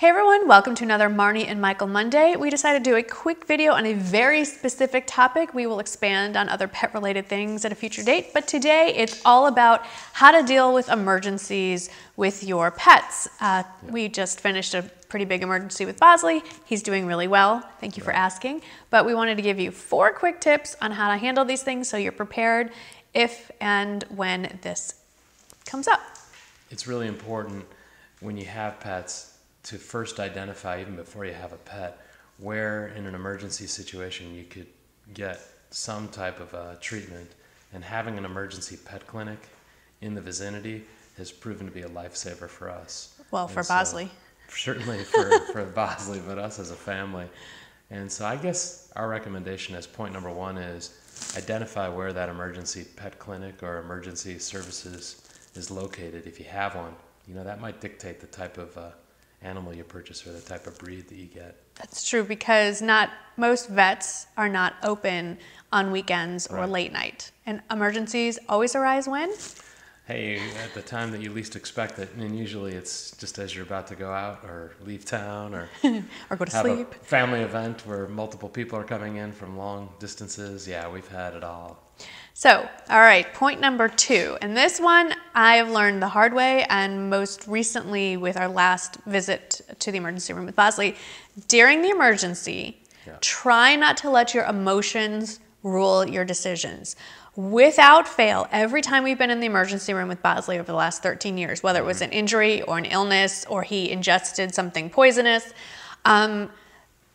Hey everyone, welcome to another Marnie and Michael Monday. We decided to do a quick video on a very specific topic. We will expand on other pet-related things at a future date, but today it's all about how to deal with emergencies with your pets. We just finished a pretty big emergency with Bosley. He's doing really well. Thank you for asking. But we wanted to give you 4 quick tips on how to handle these things so you're prepared if and when this comes up. It's really important when you have pets to first identify, even before you have a pet, where in an emergency situation you could get some type of treatment. And having an emergency pet clinic in the vicinity has proven to be a lifesaver for us. Well, for Bosley. Certainly for Bosley, but us as a family. And so I guess our recommendation as point number 1 is identify where that emergency pet clinic or emergency services is located. If you have one, you know, that might dictate the type of animal you purchase or the type of breed that you get. That's true, because most vets are not open on weekends or late night. And emergencies always arise when? Hey, at the time that you least expect it. And usually it's just as you're about to go out or leave town or or go to have sleep. A family event where multiple people are coming in from long distances. Yeah, we've had it all. So, all right, point number 2. And this one I have learned the hard way, and most recently with our last visit to the emergency room with Bosley. During the emergency, try not to let your emotions rule your decisions. Without fail, every time we've been in the emergency room with Bosley over the last 13 years, whether it was an injury or an illness or he ingested something poisonous,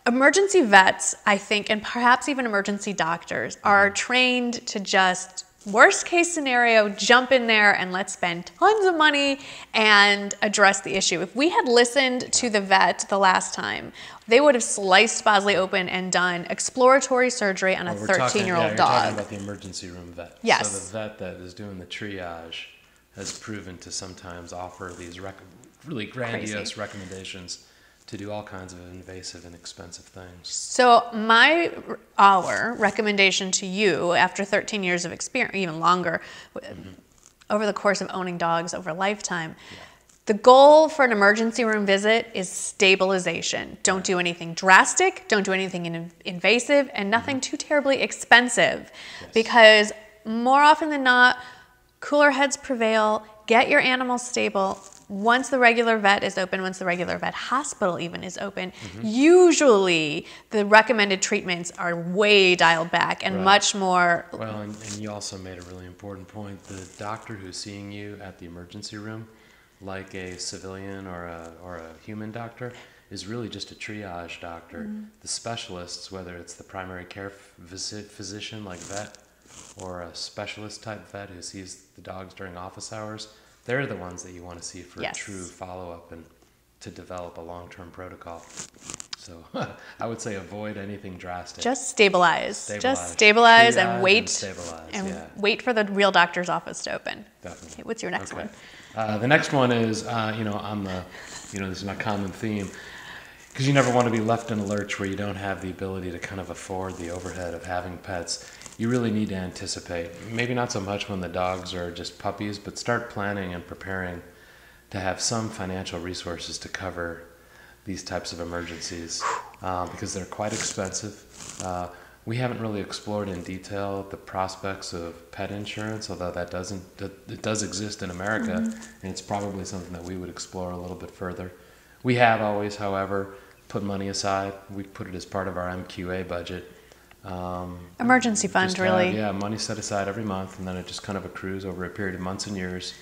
emergency vets, I think, and perhaps even emergency doctors are trained to just, worst case scenario, jump in there and let's spend tons of money and address the issue. If we had listened to the vet the last time, they would have sliced Bosley open and done exploratory surgery on a 13-year-old dog. You're talking about the emergency room vet. Yes. So the vet that is doing the triage has proven to sometimes offer these really grandiose recommendations to do all kinds of invasive and expensive things. So our recommendation to you, after 13 years of experience, even longer, over the course of owning dogs over a lifetime, the goal for an emergency room visit is stabilization. Don't do anything drastic, don't do anything invasive, and nothing too terribly expensive. Because more often than not, cooler heads prevail. Get your animal stable. Once the regular vet is open, once the regular vet hospital even is open, usually the recommended treatments are way dialed back and much more. Well, and you also made a really important point. The doctor who's seeing you at the emergency room, like a civilian or a human doctor, is really just a triage doctor. The specialists, whether it's the primary care physician like vet or a specialist type vet who sees the dogs during office hours, they're the ones that you want to see for true follow-up and to develop a long-term protocol. So I would say avoid anything drastic. Just stabilize. Just stabilize and wait. Wait for the real doctor's office to open. Definitely. Okay, what's your next one? The next one is, this is my common theme, because you never want to be left in a lurch where you don't have the ability to kind of afford the overhead of having pets. You really need to anticipate. Maybe not so much when the dogs are just puppies, but start planning and preparing to have some financial resources to cover these types of emergencies because they're quite expensive. We haven't really explored in detail the prospects of pet insurance, although it does exist in America, and it's probably something that we would explore a little bit further. We have always, however, put money aside. We put it as part of our MQA budget. Emergency fund, really. Money set aside every month, and then it just kind of accrues over a period of months and years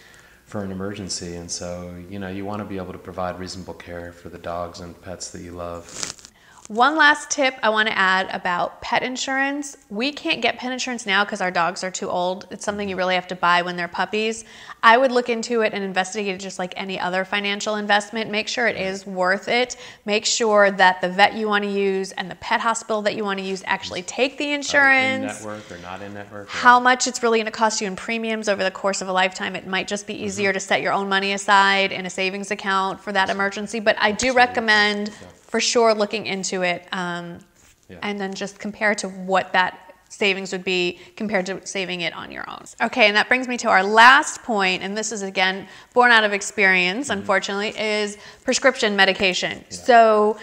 for an emergency. And so, you want to be able to provide reasonable care for the dogs and pets that you love. One last tip I want to add about pet insurance. We can't get pet insurance now because our dogs are too old. It's something you really have to buy when they're puppies. I would look into it and investigate it just like any other financial investment. Make sure it is worth it. Make sure that the vet you want to use and the pet hospital that you want to use actually take the insurance. In-network or not in-network. How much it's really going to cost you in premiums over the course of a lifetime. It might just be easier to set your own money aside in a savings account for that emergency. But I do recommend for sure looking into it and then just compare to what that savings would be compared to saving it on your own. Okay, and that brings me to our last point, and this is again born out of experience, unfortunately, is prescription medication. Yeah. So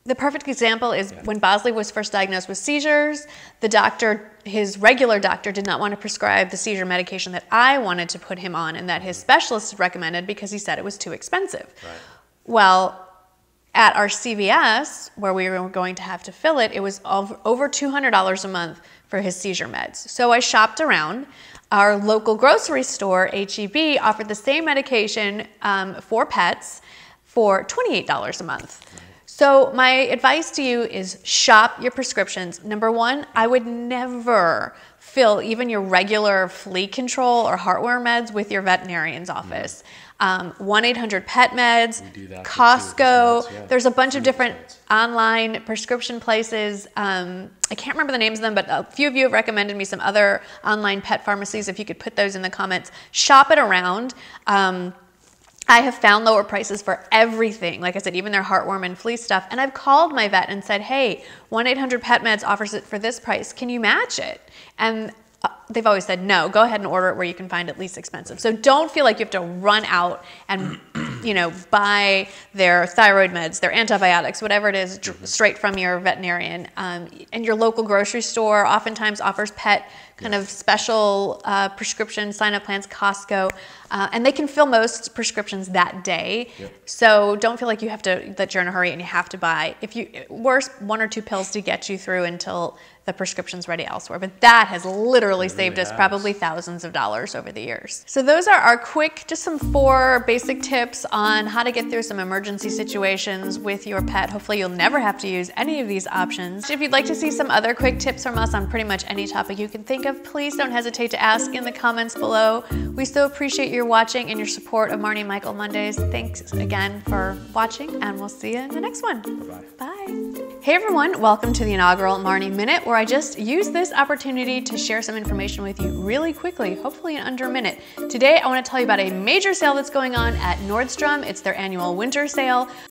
the perfect example is when Bosley was first diagnosed with seizures, the doctor, his regular doctor, did not want to prescribe the seizure medication that I wanted to put him on and that his specialist recommended because he said it was too expensive. Right. Well, at our CVS, where we were going to have to fill it, it was over $200 a month for his seizure meds. So I shopped around. Our local grocery store, H-E-B, offered the same medication for pets for $28 a month. Right. So my advice to you is shop your prescriptions. Number one, I would never fill even your regular flea control or heartworm meds with your veterinarian's office. 1-800-PET-MEDS, Costco. There's a bunch of different online prescription places. I can't remember the names of them, but a few of you have recommended me some other online pet pharmacies. If you could put those in the comments, shop it around. I have found lower prices for everything. Like I said, even their heartworm and flea stuff. And I've called my vet and said, hey, 1-800-PET-MEDS offers it for this price. Can you match it? And they've always said, no, go ahead and order it where you can find it least expensive. So don't feel like you have to run out and buy their thyroid meds, their antibiotics, whatever it is, straight from your veterinarian. And your local grocery store oftentimes offers pet kind of special prescription sign-up plans, Costco, and they can fill most prescriptions that day. So don't feel like that you're in a hurry and you have to buy. Worst, 1 or 2 pills to get you through until the prescription's ready elsewhere. But that has literally saved us probably thousands of dollars over the years. So those are our just some 4 basic tips on how to get through some emergency situations with your pet. Hopefully you'll never have to use any of these options. If you'd like to see some other quick tips from us on pretty much any topic you can think of, please don't hesitate to ask in the comments below. We so appreciate your watching and your support of Marnie and Michael Mondays. Thanks again for watching, and we'll see you in the next one. Bye-bye. Bye. Hey everyone, welcome to the inaugural Marnie Minute, where I just use this opportunity to share some information with you really quickly, hopefully in under a minute. Today I want to tell you about a major sale that's going on at Nordstrom. It's their annual winter sale.